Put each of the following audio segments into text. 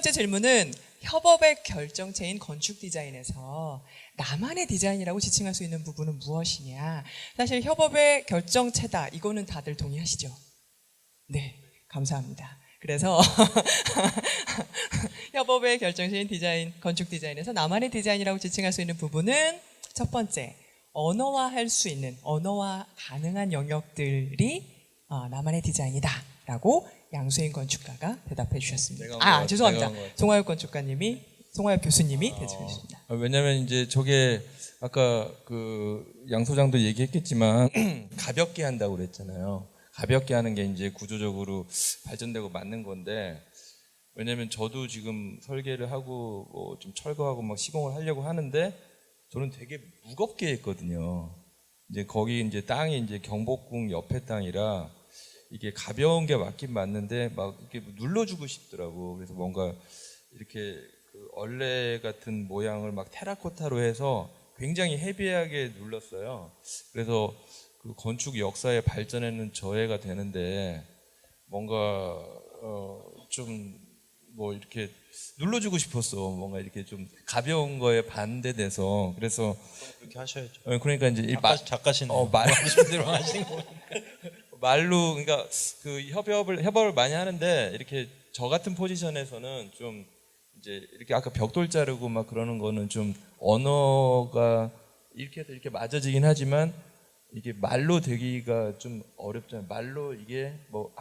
번째 질문은 협업의 결정체인 건축 디자인에서 나만의 디자인이라고 지칭할 수 있는 부분은 무엇이냐. 사실 협업의 결정체다. 이거는 다들 동의하시죠? 네, 감사합니다. 그래서 협업의 결정체인 디자인, 건축 디자인에서 나만의 디자인이라고 지칭할 수 있는 부분은 첫 번째, 언어화할 수 있는, 언어화 가능한 영역들이 나만의 디자인이다라고 양수인 건축가가 대답해 주셨습니다. 죄송합니다. 송하엽 건축가님이, 송하엽 교수님이 대답해 주셨습니다. 왜냐하면 이제 저게 아까 양 소장도 얘기했겠지만 가볍게 한다고 그랬잖아요. 가볍게 하는 게 이제 구조적으로 발전되고 맞는 건데, 왜냐하면 저도 지금 설계를 하고 뭐 좀 철거하고 막 시공을 하려고 하는데 저는 되게 무겁게 했거든요. 이제 거기 이제 땅이 이제 경복궁 옆에 땅이라 이게 가벼운 게 맞긴 맞는데 막 이렇게 눌러주고 싶더라고. 그래서 뭔가 이렇게 얼레 같은 모양을 막 테라코타로 해서 굉장히 헤비하게 눌렀어요. 그래서 그 건축 역사의 발전에는 저해가 되는데 뭔가 좀 뭐 이렇게 눌러주고 싶었어. 뭔가 이렇게 좀 가벼운 거에 반대돼서. 그래서 그렇게 하셔야죠. 그러니까 이제 작가시네요. 하시는 대로 하시는 거. 말로 그러니까 협업을 많이 하는데 이렇게 저 같은 포지션에서는 좀 이제 이렇게 아까 벽돌 자르고 막 그러는 거는 좀 언어가 이렇게 해서 이렇게 맞아지긴 하지만 이게 말로 되기가 좀 어렵잖아요. 말로 이게 뭐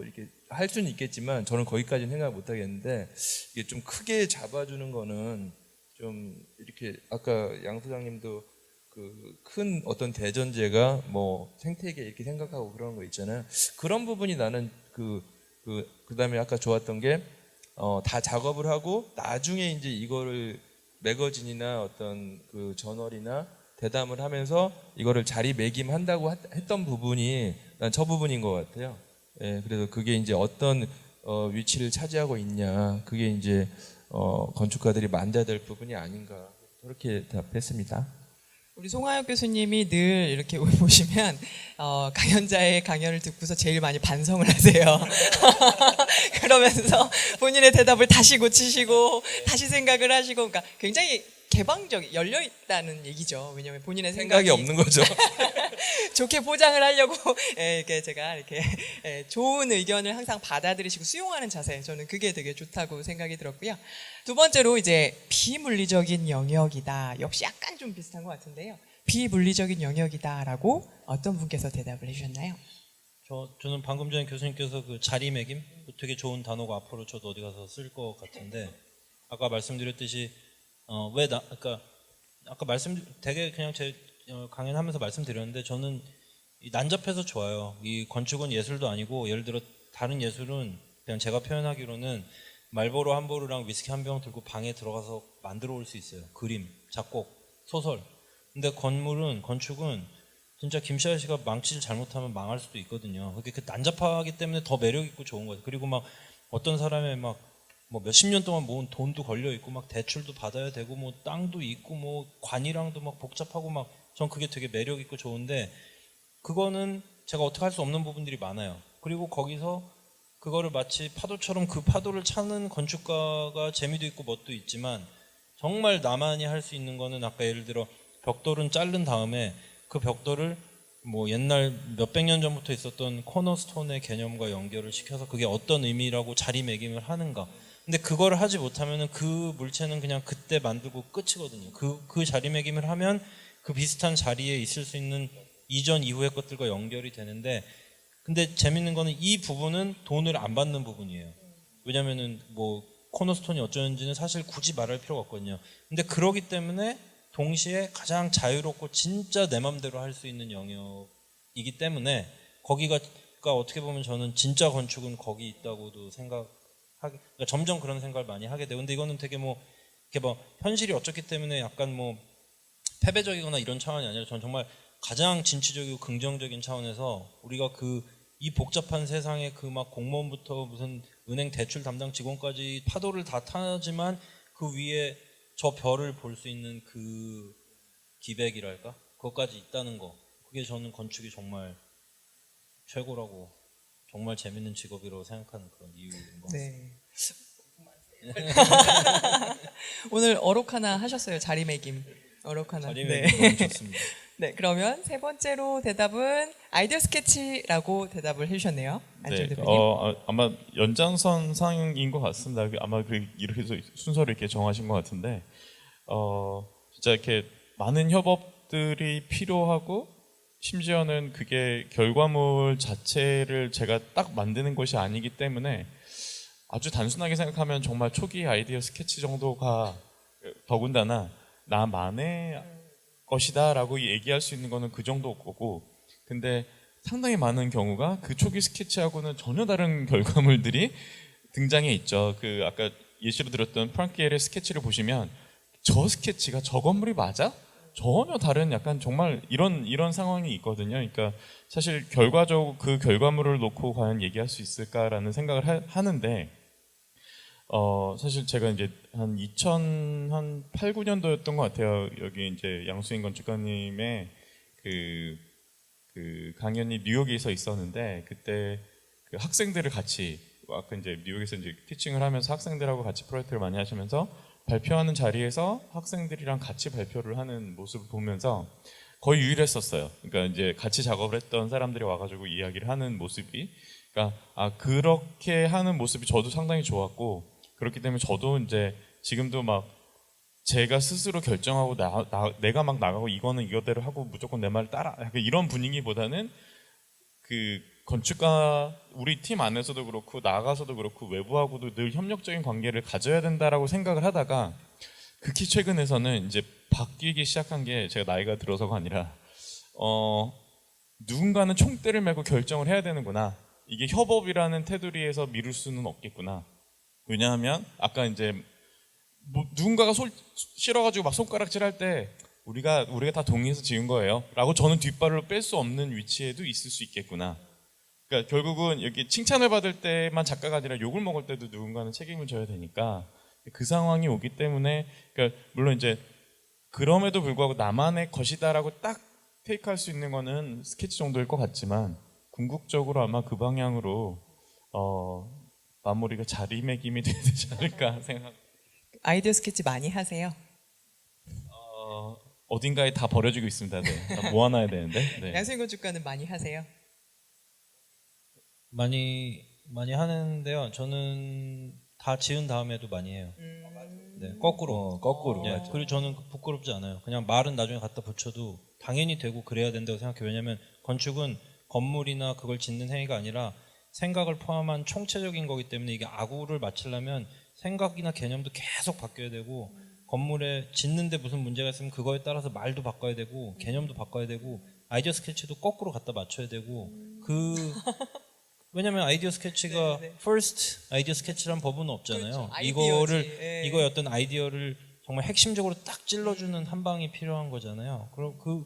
이렇게 할 수는 있겠지만 저는 거기까지는 생각 못 하겠는데 이게 좀 크게 잡아주는 거는 좀 이렇게 아까 양 소장님도 큰 어떤 대전제가 뭐 생태계 이렇게 생각하고 그런 거 있잖아요. 그런 부분이 나는 그다음에 아까 좋았던 게 다 작업을 하고 나중에 이제 이거를 매거진이나 어떤 저널이나 대담을 하면서 이거를 자리매김한다고 했던 부분이 난 저 부분인 것 같아요. 예, 그래서 그게 이제 어떤 위치를 차지하고 있냐, 그게 이제 건축가들이 만져야 될 부분이 아닌가, 그렇게 답했습니다. 우리 송하엽 교수님이 늘 이렇게 보시면 강연자의 강연을 듣고서 제일 많이 반성을 하세요. 그러면서 본인의 대답을 다시 고치시고 다시 생각을 하시고, 그러니까 굉장히 개방적이 열려 있다는 얘기죠. 왜냐하면 본인의 생각이 없는 거죠. 좋게 포장을 하려고 이렇게 제가 이렇게 좋은 의견을 항상 받아들이시고 수용하는 자세, 저는 그게 되게 좋다고 생각이 들었고요. 두 번째로 이제 비물리적인 영역이다. 역시 약간 좀 비슷한 것 같은데요. 비물리적인 영역이다라고 어떤 분께서 대답을 해주셨나요? 저는 방금 전에 교수님께서 그 자리매김 되게 좋은 단어가 앞으로 저도 어디 가서 쓸 것 같은데, 아까 말씀드렸듯이 아까 되게 그냥 제 강연하면서 말씀드렸는데, 저는 난잡해서 좋아요. 이 건축은 예술도 아니고, 예를 들어 다른 예술은 그냥 제가 표현하기로는 말보로 한 보루랑 위스키 한 병 들고 방에 들어가서 만들어 올 수 있어요. 그림, 작곡, 소설. 근데 건축은 진짜 김시아 씨가 망치질 잘못하면 망할 수도 있거든요. 그게 난잡하기 때문에 더 매력 있고 좋은 거예요. 그리고 막 어떤 사람의 막 뭐 몇십 년 동안 모은 돈도 걸려 있고 막 대출도 받아야 되고 뭐 땅도 있고 뭐 관이랑도 막 복잡하고 막, 전 그게 되게 매력 있고 좋은데, 그거는 제가 어떻게 할 수 없는 부분들이 많아요. 그리고 거기서 그거를 마치 파도처럼 그 파도를 차는 건축가가 재미도 있고 멋도 있지만, 정말 나만이 할 수 있는 거는 아까 예를 들어 벽돌은 자른 다음에 그 벽돌을 뭐 옛날 몇백 년 전부터 있었던 코너스톤의 개념과 연결을 시켜서 그게 어떤 의미라고 자리매김을 하는가. 근데 그거를 하지 못하면은 그 물체는 그냥 그때 만들고 끝이거든요. 그 자리매김을 하면 그 비슷한 자리에 있을 수 있는 이전 이후의 것들과 연결이 되는데, 근데 재밌는 거는 이 부분은 돈을 안 받는 부분이에요. 왜냐면은 뭐 코너스톤이 어쩌는지는 사실 굳이 말할 필요가 없거든요. 근데 그러기 때문에 동시에 가장 자유롭고 진짜 내 맘대로 할 수 있는 영역이기 때문에, 거기가 어떻게 보면 저는 진짜 건축은 거기 있다고도 그러니까 점점 그런 생각을 많이 하게 돼요. 근데 이거는 되게 이렇게 현실이 어쩌기 때문에 약간 패배적이거나 이런 차원이 아니라, 저는 정말 가장 진취적이고 긍정적인 차원에서 우리가 이 복잡한 세상에 막 공무원부터 무슨 은행 대출 담당 직원까지 파도를 다 타지만 그 위에 저 별을 볼 수 있는 그 기백이랄까? 그것까지 있다는 거. 그게 저는 건축이 정말 최고라고, 정말 재밌는 직업이라고 생각하는 그런 이유인 것 같습니다. 네. 오늘 어록 하나 하셨어요. 자리매김. 어록 하나. 자리매김 너무 좋습니다. 네, 그러면 세 번째로 대답은 아이디어 스케치라고 대답을 해주셨네요. 안철 네, 대표님. 아마 연장선 상인 것 같습니다. 아마 이렇게 해서 순서를 이렇게 정하신 것 같은데, 진짜 이렇게 많은 협업들이 필요하고, 심지어는 그게 결과물 자체를 제가 딱 만드는 것이 아니기 때문에 아주 단순하게 생각하면 정말 초기 아이디어 스케치 정도가 더군다나 나만의 것이다라고 얘기할 수 있는 거는 그 정도 거고, 근데 상당히 많은 경우가 그 초기 스케치하고는 전혀 다른 결과물들이 등장해 있죠. 그 아까 예시로 들었던 프랑키엘의 스케치를 보시면 저 스케치가 저 건물이 맞아? 전혀 다른 약간 정말 이런 상황이 있거든요. 그러니까 사실 결과적으로 그 결과물을 놓고 과연 얘기할 수 있을까라는 생각을 하는데, 사실 제가 이제 한 2008, 9년도였던 것 같아요. 여기 이제 양수인 건축가님의 그 강연이 뉴욕에서 있었는데, 그때 그 학생들을 같이, 아까 이제 뉴욕에서 이제 티칭을 하면서 학생들하고 같이 프로젝트를 많이 하시면서 발표하는 자리에서 학생들이랑 같이 발표를 하는 모습을 보면서 거의 유일했었어요. 그러니까 이제 같이 작업을 했던 사람들이 와가지고 이야기를 하는 모습이, 그러니까 그렇게 하는 모습이 저도 상당히 좋았고, 그렇기 때문에 저도 이제 지금도 막 제가 스스로 결정하고 내가 막 나가고 이거는 이거대로 하고 무조건 내 말을 따라, 약간 이런 분위기보다는 그 건축가 우리 팀 안에서도 그렇고 나가서도 그렇고 외부하고도 늘 협력적인 관계를 가져야 된다라고 생각을 하다가, 극히 최근에서는 이제 바뀌기 시작한 게, 제가 나이가 들어서가 아니라 누군가는 총대를 메고 결정을 해야 되는구나, 이게 협업이라는 테두리에서 미룰 수는 없겠구나. 왜냐하면 아까 이제 뭐 누군가가 싫어가지고 막 손가락질 할 때 우리가 다 동의해서 지은 거예요 라고 저는 뒷발로 뺄 수 없는 위치에도 있을 수 있겠구나. 그러니까 결국은 여기 칭찬을 받을 때만 작가가 아니라 욕을 먹을 때도 누군가는 책임을 져야 되니까, 그 상황이 오기 때문에, 그러니까 물론 이제 그럼에도 불구하고 나만의 것이다라고 딱 테이크할 수 있는 거는 스케치 정도일 것 같지만, 궁극적으로 아마 그 방향으로 마무리가 자리매김이 돼야 되지 않을까 생각. 아이디어 스케치 많이 하세요? 어딘가에 다 버려지고 있습니다. 네. 다 모아놔야 되는데. 네. 양수인 건축가는 많이 하세요? 많이 하는데요. 저는 다 지은 다음에도 많이 해요. 네, 거꾸로. 거꾸로. 네, 그리고 저는 부끄럽지 않아요. 그냥 말은 나중에 갖다 붙여도 당연히 되고 그래야 된다고 생각해요. 왜냐하면 건축은 건물이나 그걸 짓는 행위가 아니라 생각을 포함한 총체적인 거기 때문에, 이게 아구를 맞추려면 생각이나 개념도 계속 바뀌어야 되고, 건물에 짓는데 무슨 문제가 있으면 그거에 따라서 말도 바꿔야 되고 개념도 바꿔야 되고, 아이디어 스케치도 거꾸로 갖다 맞춰야 되고, 왜냐면 아이디어 스케치가 네, 네. first 아이디어 스케치란 법은 없잖아요. 그렇죠. 아이디어지. 예. 이거의 어떤 아이디어를 정말 핵심적으로 딱 찔러주는 한 방이 필요한 거잖아요.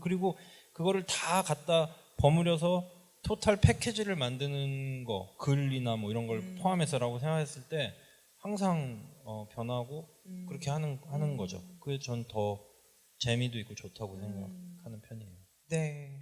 그리고 그거를 다 갖다 버무려서 토탈 패키지를 만드는 거, 글이나 뭐 이런 걸 포함해서라고 생각했을 때 항상 변하고 그렇게 하는 거죠. 그게 전 더 재미도 있고 좋다고 생각하는 편이에요. 네.